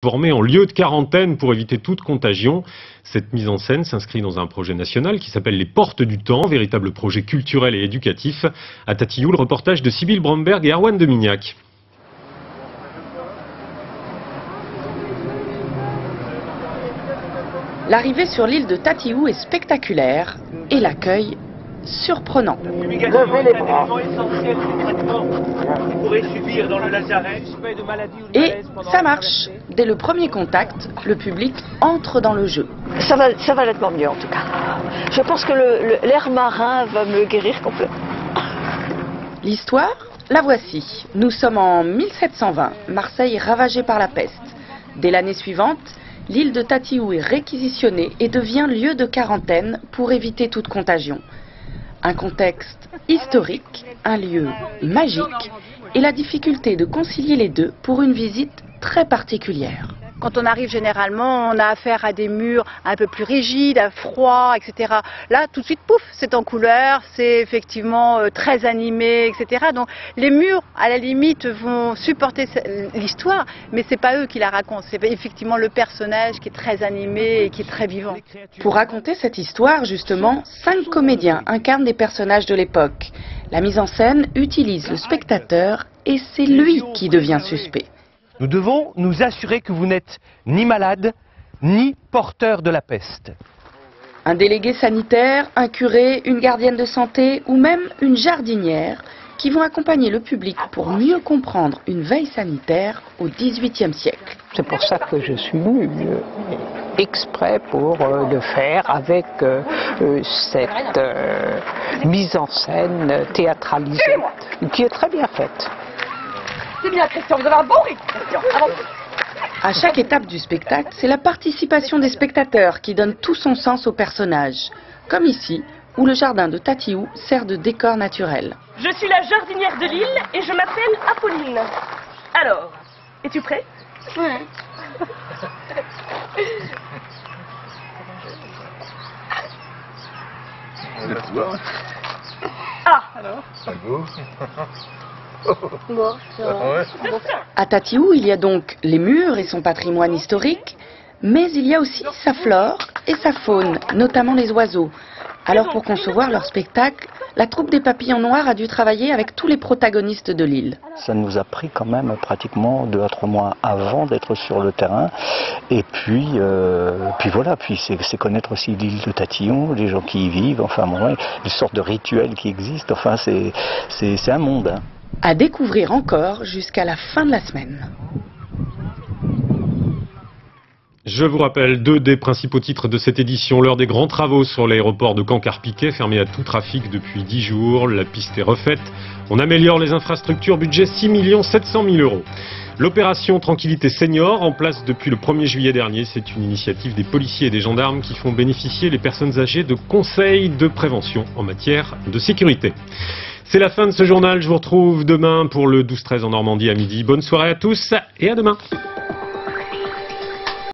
Formé en lieu de quarantaine pour éviter toute contagion. Cette mise en scène s'inscrit dans un projet national qui s'appelle Les Portes du Temps, véritable projet culturel et éducatif. À Tatillou, le reportage de Sybille Bromberg et Erwan de Mignac. L'arrivée sur l'île de Tatillou est spectaculaire et l'accueil surprenant. Et ça marche. Dès le premier contact, le public entre dans le jeu. Ça va nettement mieux en tout cas. Je pense que l'air marin va me guérir complètement. L'histoire, la voici. Nous sommes en 1720, Marseille est ravagée par la peste. Dès l'année suivante, l'île de Tatillou est réquisitionnée et devient lieu de quarantaine pour éviter toute contagion. Un contexte historique, un lieu magique et la difficulté de concilier les deux pour une visite très particulière. Quand on arrive généralement, on a affaire à des murs un peu plus rigides, à froid, etc. Là, tout de suite, pouf, c'est en couleur, c'est effectivement très animé, etc. Donc les murs, à la limite, vont supporter l'histoire, mais c'est pas eux qui la racontent. C'est effectivement le personnage qui est très animé et qui est très vivant. Pour raconter cette histoire, justement, 5 comédiens incarnent des personnages de l'époque. La mise en scène utilise le spectateur et c'est lui qui devient suspect. Nous devons nous assurer que vous n'êtes ni malade, ni porteur de la peste. Un délégué sanitaire, un curé, une gardienne de santé ou même une jardinière qui vont accompagner le public pour mieux comprendre une veille sanitaire au XVIIIe siècle. C'est pour ça que je suis venu exprès pour le faire avec cette mise en scène théâtralisée qui est très bien faite. C'est bien Christian, vous avez un bon rythme Christian. À chaque étape du spectacle, c'est la participation des spectateurs qui donne tout son sens au personnage. Comme ici, où le jardin de Tatillou sert de décor naturel. Je suis la jardinière de l'île et je m'appelle Apolline. Alors, es-tu prêt? Ouais. Ah! Alors Bon, À Tatillou, il y a donc les murs et son patrimoine historique, mais il y a aussi sa flore et sa faune, notamment les oiseaux. Alors pour concevoir leur spectacle, la troupe des Papillons Noirs a dû travailler avec tous les protagonistes de l'île. Ça nous a pris quand même pratiquement 2 à 3 mois avant d'être sur le terrain. Et puis voilà, puis c'est connaître aussi l'île de Tatillon, les gens qui y vivent, enfin bon, les sortes de rituels qui existent, enfin c'est un monde. Hein. À découvrir encore jusqu'à la fin de la semaine. Je vous rappelle 2 des principaux titres de cette édition. L'heure des grands travaux sur l'aéroport de Caen-Carpiquet, fermé à tout trafic depuis 10 jours. La piste est refaite. On améliore les infrastructures, budget 6 700 000 €. L'opération Tranquillité Senior, en place depuis le 1er juillet dernier, c'est une initiative des policiers et des gendarmes qui font bénéficier les personnes âgées de conseils de prévention en matière de sécurité. C'est la fin de ce journal. Je vous retrouve demain pour le 12-13 en Normandie à midi. Bonne soirée à tous et à demain.